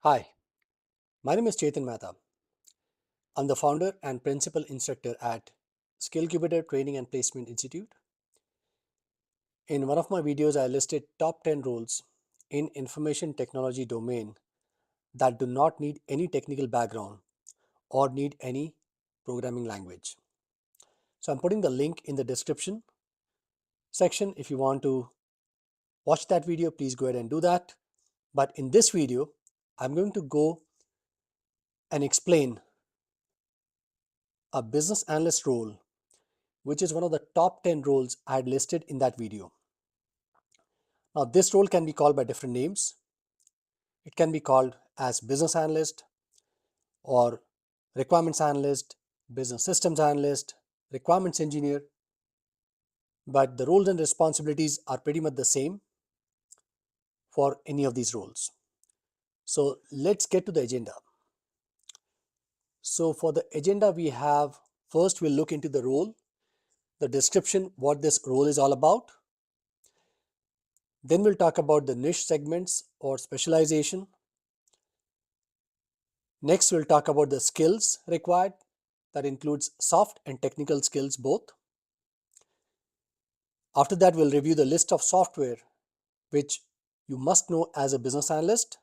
Hi, my name is Chetan Mehta. I'm the founder and principal instructor at SkillCubator Training and Placement Institute. In one of my videos, I listed top 10 roles in information technology domain that do not need any technical background or need any programming language. So I'm putting the link in the description section. If you want to watch that video, please go ahead and do that. But in this video, I'm going to go and explain a business analyst role, which is one of the top 10 roles I had listed in that video. Now, this role can be called by different names. It can be called as business analyst or requirements analyst, business systems analyst, requirements engineer, but the roles and responsibilities are pretty much the same for any of these roles. So let's get to the agenda. So for the agenda, we have first we'll look into the role, the description, what this role is all about. Then we'll talk about the niche segments or specialization. Next, we'll talk about the skills required. That includes soft and technical skills both. After that, we'll review the list of software which you must know as a business analyst.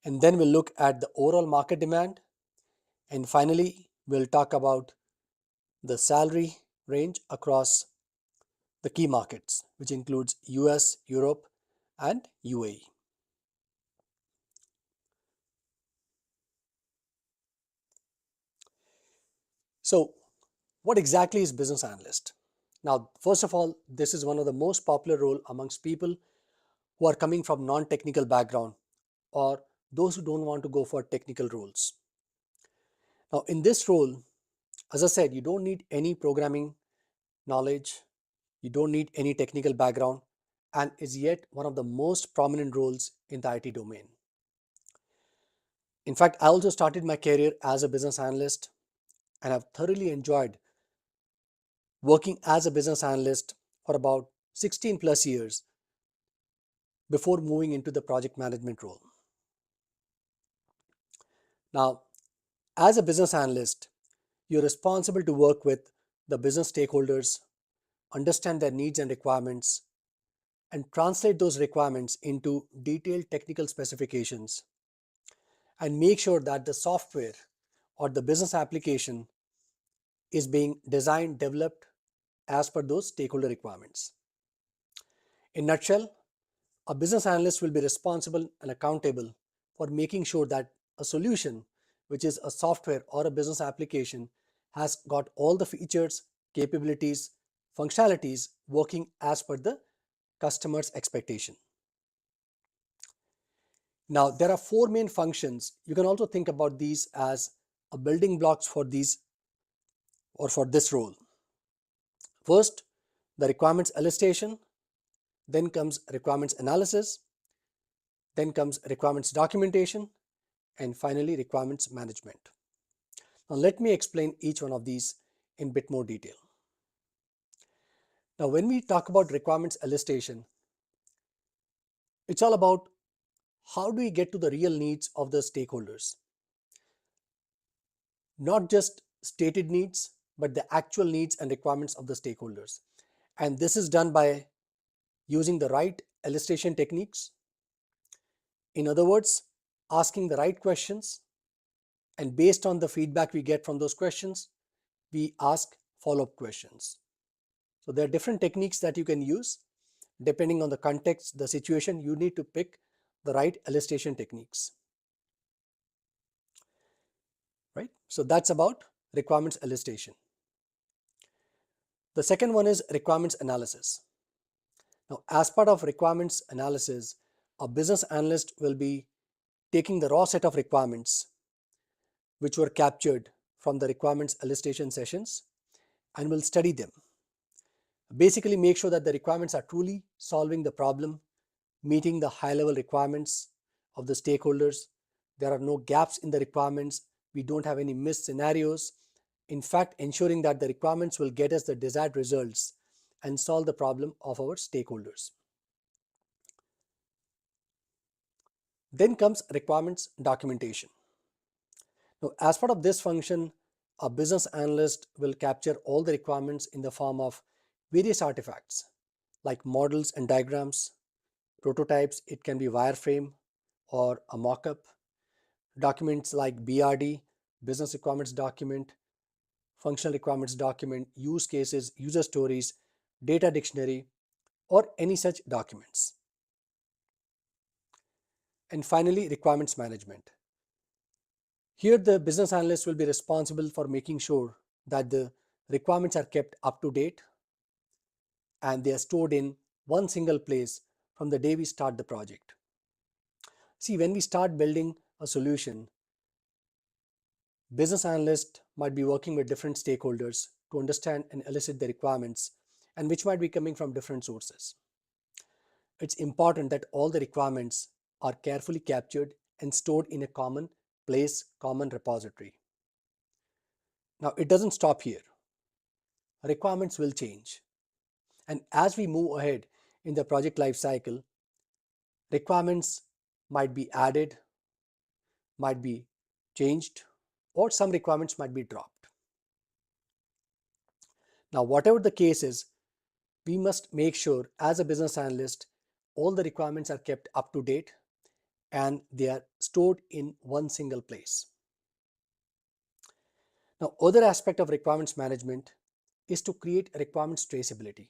And then we'll look at the overall market demand. And finally, we'll talk about the salary range across the key markets, which includes US, Europe, and UAE. So, what exactly is business analyst? Now, first of all, this is one of the most popular role amongst people who are coming from non-technical background or those who don't want to go for technical roles. Now, in this role, as I said, you don't need any programming knowledge, you don't need any technical background, and is yet one of the most prominent roles in the IT domain. In fact, I also started my career as a business analyst and I've thoroughly enjoyed working as a business analyst for about 16 plus years before moving into the project management role. Now, as a business analyst, you're responsible to work with the business stakeholders, understand their needs and requirements, and translate those requirements into detailed technical specifications and make sure that the software or the business application is being designed, developed as per those stakeholder requirements. In a nutshell, a business analyst will be responsible and accountable for making sure that a solution, which is a software or a business application, has got all the features, capabilities, functionalities working as per the customer's expectation. Now, there are four main functions. You can also think about these as a building blocks for these or for this role. First, the requirements elicitation, then comes requirements analysis, then comes requirements documentation, and finally requirements management. Now let me explain each one of these in a bit more detail. Now when we talk about requirements elicitation, it's all about how do we get to the real needs of the stakeholders. Not just stated needs, but the actual needs and requirements of the stakeholders. And this is done by using the right elicitation techniques. In other words, asking the right questions, and based on the feedback we get from those questions, we ask follow-up questions. So there are different techniques that you can use. Depending on the context, the situation, you need to pick the right elicitation techniques. Right? So that's about requirements elicitation. The second one is requirements analysis. Now, as part of requirements analysis, a business analyst will be taking the raw set of requirements which were captured from the requirements elicitation sessions and will study them. Basically, make sure that the requirements are truly solving the problem, meeting the high-level requirements of the stakeholders. There are no gaps in the requirements. We don't have any missed scenarios. In fact, ensuring that the requirements will get us the desired results and solve the problem of our stakeholders. Then comes requirements documentation. Now, as part of this function, a business analyst will capture all the requirements in the form of various artifacts like models and diagrams, prototypes, it can be wireframe or a mockup, documents like BRD, business requirements document, functional requirements document, use cases, user stories, data dictionary, or any such documents. And finally, requirements management. Here, the business analyst will be responsible for making sure that the requirements are kept up to date and they are stored in one single place from the day we start the project. See, when we start building a solution, business analyst might be working with different stakeholders to understand and elicit the requirements, and which might be coming from different sources. It's important that all the requirements are carefully captured and stored in a common place, common repository. Now, it doesn't stop here. Requirements will change. And as we move ahead in the project life cycle, requirements might be added, might be changed, or some requirements might be dropped. Now, whatever the case is, we must make sure as a business analyst, all the requirements are kept up to date and they are stored in one single place. Now, other aspect of requirements management is to create requirements traceability.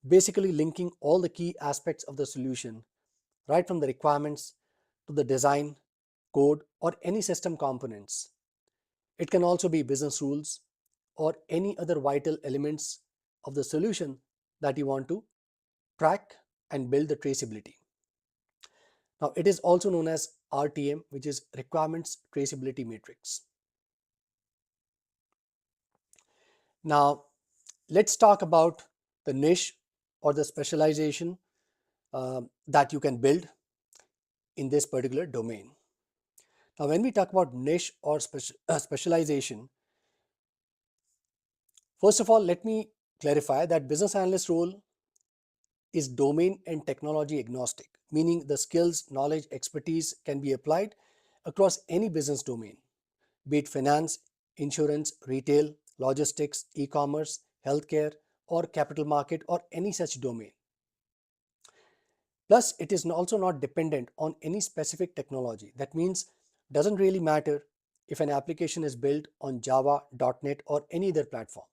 Basically linking all the key aspects of the solution, right from the requirements to the design, code, or any system components. It can also be business rules or any other vital elements of the solution that you want to track and build the traceability. Now, it is also known as RTM, which is Requirements Traceability Matrix. Now, let's talk about the niche or the specialization that you can build in this particular domain. Now, when we talk about niche or specialization, first of all, let me clarify that business analyst role is domain and technology agnostic, meaning the skills, knowledge, expertise can be applied across any business domain, be it finance, insurance, retail, logistics, e-commerce, healthcare, or capital market, or any such domain. Plus, it is also not dependent on any specific technology. That means doesn't really matter if an application is built on Java, .NET, or any other platform,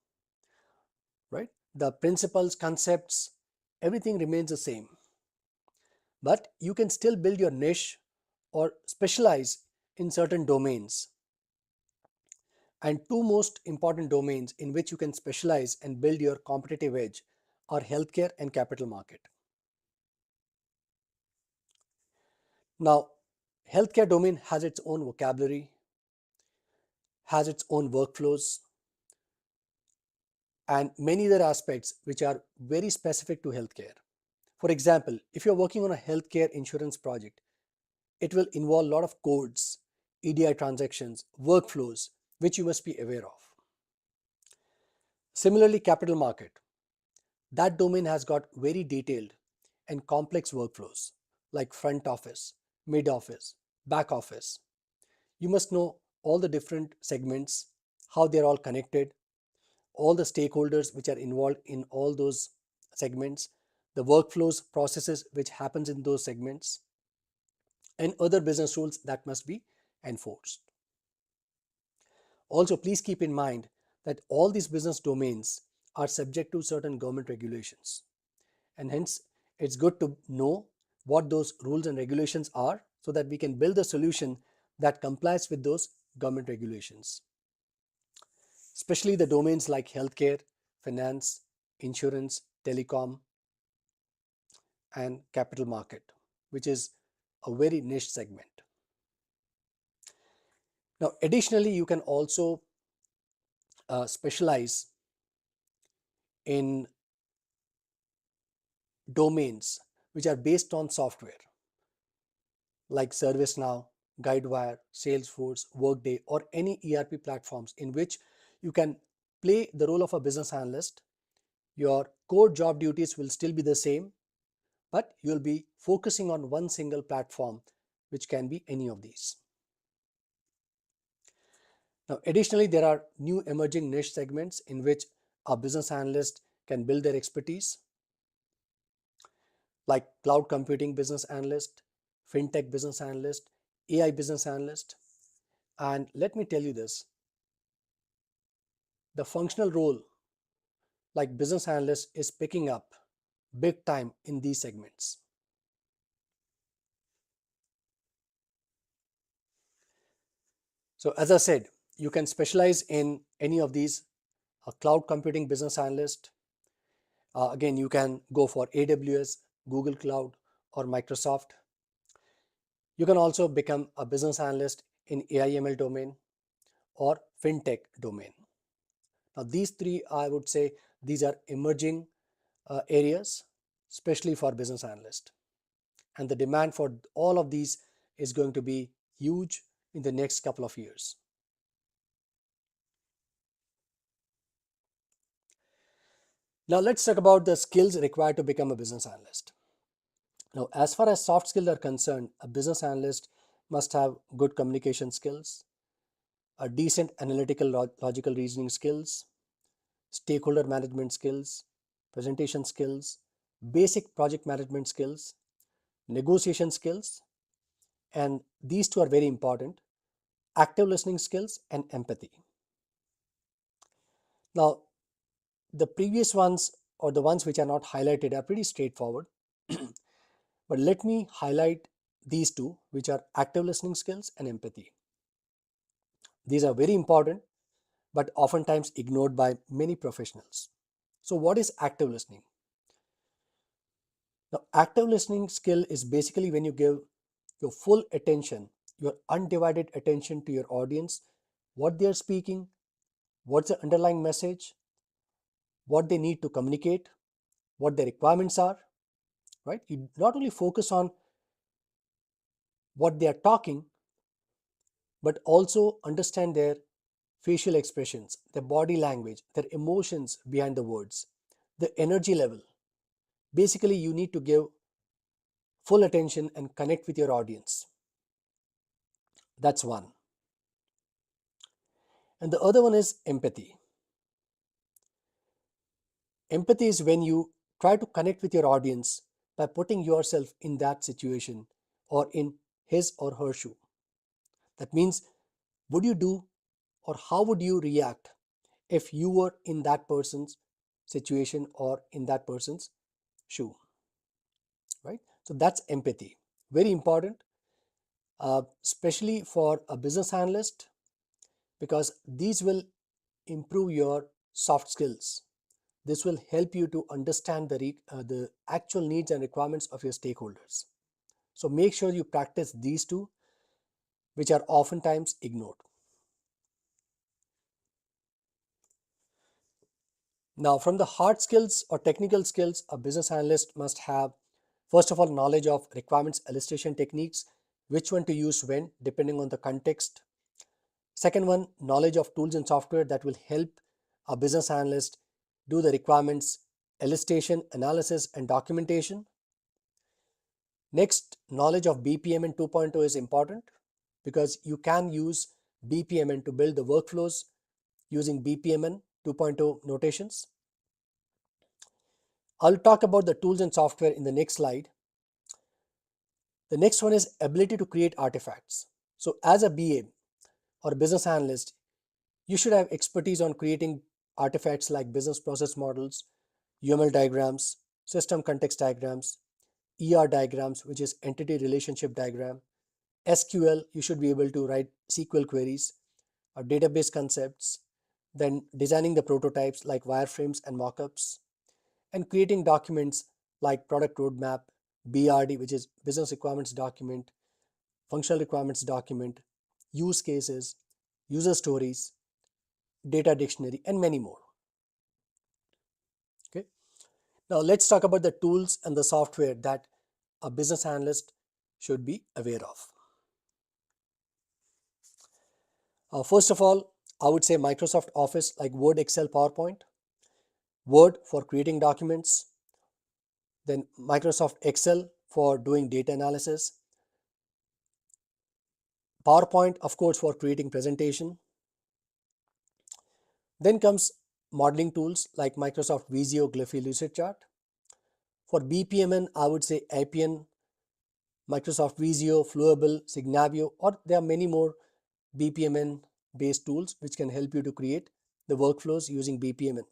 right? The principles, concepts, everything remains the same. But you can still build your niche or specialize in certain domains. And two most important domains in which you can specialize and build your competitive edge are healthcare and capital market. Now, healthcare domain has its own vocabulary, has its own workflows, and many other aspects which are very specific to healthcare. For example, if you're working on a healthcare insurance project, it will involve a lot of codes, EDI transactions, workflows, which you must be aware of. Similarly, capital market. That domain has got very detailed and complex workflows like front office, mid office, back office. You must know all the different segments, how they're all connected, all the stakeholders which are involved in all those segments, the workflows, processes which happens in those segments, and other business rules that must be enforced. Also, please keep in mind that all these business domains are subject to certain government regulations, and hence it's good to know what those rules and regulations are so that we can build a solution that complies with those government regulations. Especially the domains like healthcare, finance, insurance, telecom, and capital market, which is a very niche segment. Now, additionally, you can also specialize in domains which are based on software like ServiceNow, Guidewire, Salesforce, Workday, or any ERP platforms in which you can play the role of a business analyst. Your core job duties will still be the same, but you'll be focusing on one single platform which can be any of these. Now, additionally, there are new emerging niche segments in which a business analyst can build their expertise, like cloud computing business analyst, fintech business analyst, AI business analyst. And let me tell you this, the functional role like business analyst is picking up big time in these segments. So as I said, you can specialize in any of these. A cloud computing business analyst, again, you can go for AWS, Google Cloud, or Microsoft. You can also become a business analyst in AI/ML domain or fintech domain. Now, these three, I would say, these are emerging areas, especially for business analyst. And the demand for all of these is going to be huge in the next couple of years. Now, let's talk about the skills required to become a business analyst. Now, as far as soft skills are concerned, a business analyst must have good communication skills, a decent analytical logical reasoning skills, stakeholder management skills, presentation skills, basic project management skills, negotiation skills, and these two are very important, active listening skills and empathy. Now, the previous ones or the ones which are not highlighted are pretty straightforward, but let me highlight these two, which are active listening skills and empathy. These are very important, but oftentimes ignored by many professionals. So, what is active listening? Now, active listening skill is basically when you give your full attention, your undivided attention to your audience, what they are speaking, what's the underlying message, what they need to communicate, what their requirements are, right? You not only focus on what they are talking, but also understand their facial expressions, their body language, their emotions behind the words, the energy level. Basically, you need to give full attention and connect with your audience. That's one. And the other one is empathy. Empathy is when you try to connect with your audience by putting yourself in that situation or in his or her shoe. That means, would you do or how would you react if you were in that person's situation or in that person's shoe, right? So that's empathy. Very important, especially for a business analyst, because these will improve your soft skills. This will help you to understand the actual needs and requirements of your stakeholders. So make sure you practice these two, which are oftentimes ignored. Now, from the hard skills or technical skills, a business analyst must have, first of all, knowledge of requirements illustration techniques, which one to use when, depending on the context. Second one, knowledge of tools and software that will help a business analyst do the requirements illustration, analysis, and documentation. Next, knowledge of BPMN 2.0 is important because you can use BPMN to build the workflows using BPMN 2.0 notations. I'll talk about the tools and software in the next slide. The next one is ability to create artifacts. So as a BA or business analyst, you should have expertise on creating artifacts like business process models, UML diagrams, system context diagrams, ER diagrams, which is entity relationship diagram, SQL, you should be able to write SQL queries, or database concepts, then designing the prototypes like wireframes and mockups, and creating documents like product roadmap, BRD, which is business requirements document, functional requirements document, use cases, user stories, data dictionary, and many more. Okay. Now let's talk about the tools and the software that a business analyst should be aware of. First of all, I would say Microsoft Office like Word, Excel, PowerPoint, Word for creating documents, then Microsoft Excel for doing data analysis, PowerPoint, of course, for creating presentation. Then comes modeling tools like Microsoft Visio, Glyphy, Lucidchart. For BPMN, I would say Appian, Microsoft Visio, Flowable, Signavio, or there are many more BPMN based tools which can help you to create the workflows using BPMN.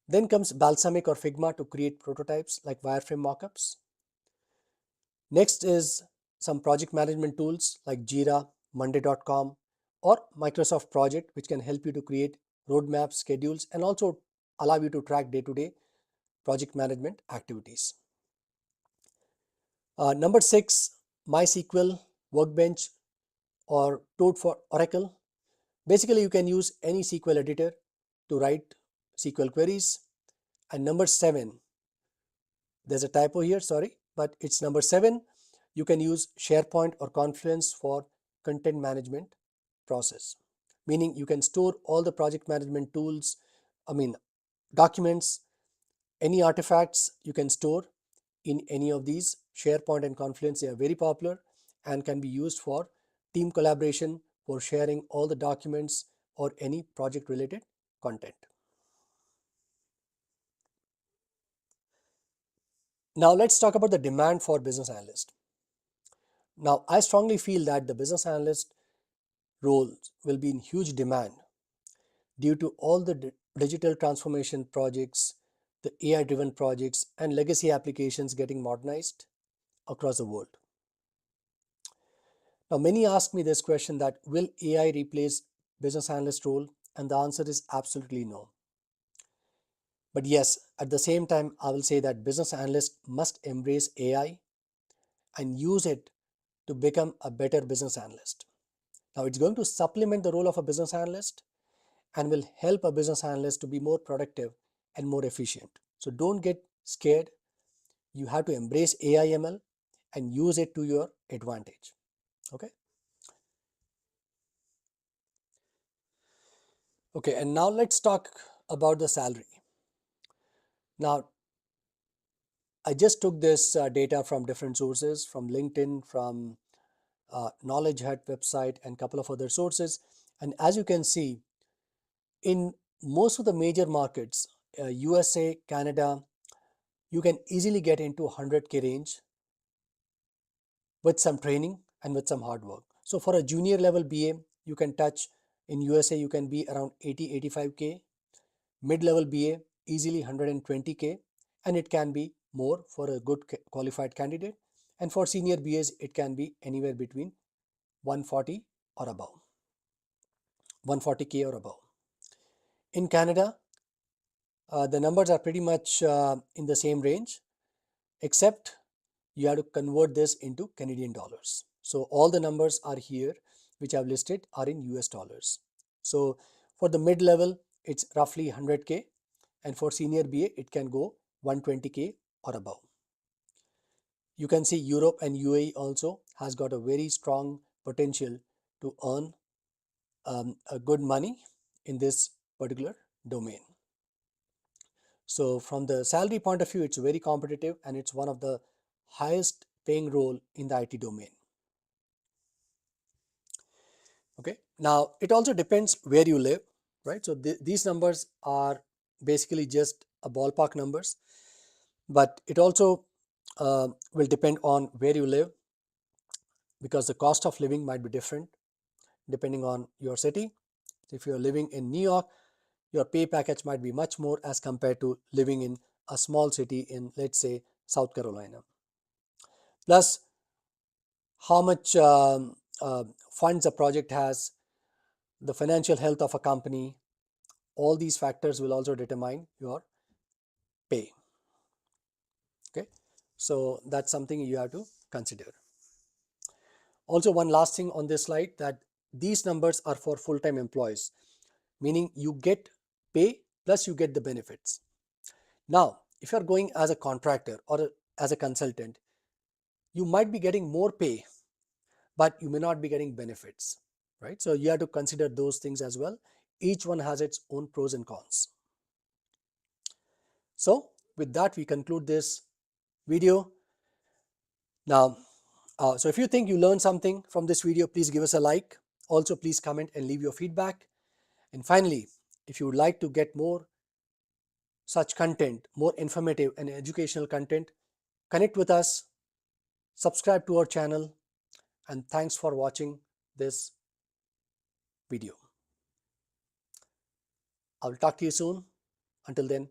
Then comes Balsamic or Figma to create prototypes like wireframe mockups. Next is some project management tools like Jira, Monday.com, or Microsoft Project, which can help you to create roadmaps, schedules, and also allow you to track day-to-day project management activities. Number 6, MySQL, Workbench, or Toad for Oracle. Basically, you can use any SQL editor to write SQL queries. And number 7, there's a typo here, sorry, but it's number 7. You can use SharePoint or Confluence for content management process, meaning you can store all the project management tools, documents, any artifacts you can store in any of these. SharePoint and Confluence, they are very popular and can be used for team collaboration, for sharing all the documents or any project related content. Now let's talk about the demand for business analyst. Now I strongly feel that the business analyst roles will be in huge demand due to all the digital transformation projects, the AI driven projects, and legacy applications getting modernized across the world. Now many ask me this question, that will AI replace business analyst role? And the answer is absolutely no. But yes, at the same time, I will say that business analysts must embrace AI and use it to become a better business analyst. Now it's going to supplement the role of a business analyst and will help a business analyst to be more productive and more efficient. So don't get scared. You have to embrace AI ML and use it to your advantage. Okay. Okay, and now let's talk about the salary. Now, I just took this data from different sources, from LinkedIn, from Knowledge Hut website, and a couple of other sources. And as you can see, in most of the major markets, USA, Canada, you can easily get into 100K range with some training and with some hard work. So for a junior level BA, you can touch, in USA, you can be around 80-85K. Mid-level BA, easily 120K, and it can be more for a good qualified candidate. And for senior BAs, it can be anywhere between 140 or above, 140K or above. In Canada, the numbers are pretty much in the same range, except you have to convert this into Canadian dollars. So all the numbers are here, which I've listed, are in US dollars. So for the mid-level, it's roughly 100K, and for senior BA, it can go 120K or above. You can see Europe and UAE also has got a very strong potential to earn a good money in this particular domain. So from the salary point of view, it's very competitive and it's one of the highest paying role in the IT domain. Okay, now it also depends where you live, right? So these numbers are basically just a ballpark numbers, but it also will depend on where you live, because the cost of living might be different depending on your city. If you're living in New York, your pay package might be much more as compared to living in a small city in, let's say, South Carolina. Plus, how much funds a project has, the financial health of a company, all these factors will also determine your pay. Okay, so that's something you have to consider. Also, one last thing on this slide, that these numbers are for full-time employees, meaning you get pay plus you get the benefits. Now, if you're going as a contractor or as a consultant, you might be getting more pay, but you may not be getting benefits, right? So you have to consider those things as well. Each one has its own pros and cons. So with that, we conclude this video. Now, So if you think you learned something from this video, please give us a like. Also, please comment and leave your feedback. And finally, if you would like to get more such content, more informative and educational content, connect with us, subscribe to our channel, and thanks for watching this video. I will talk to you soon. Until then,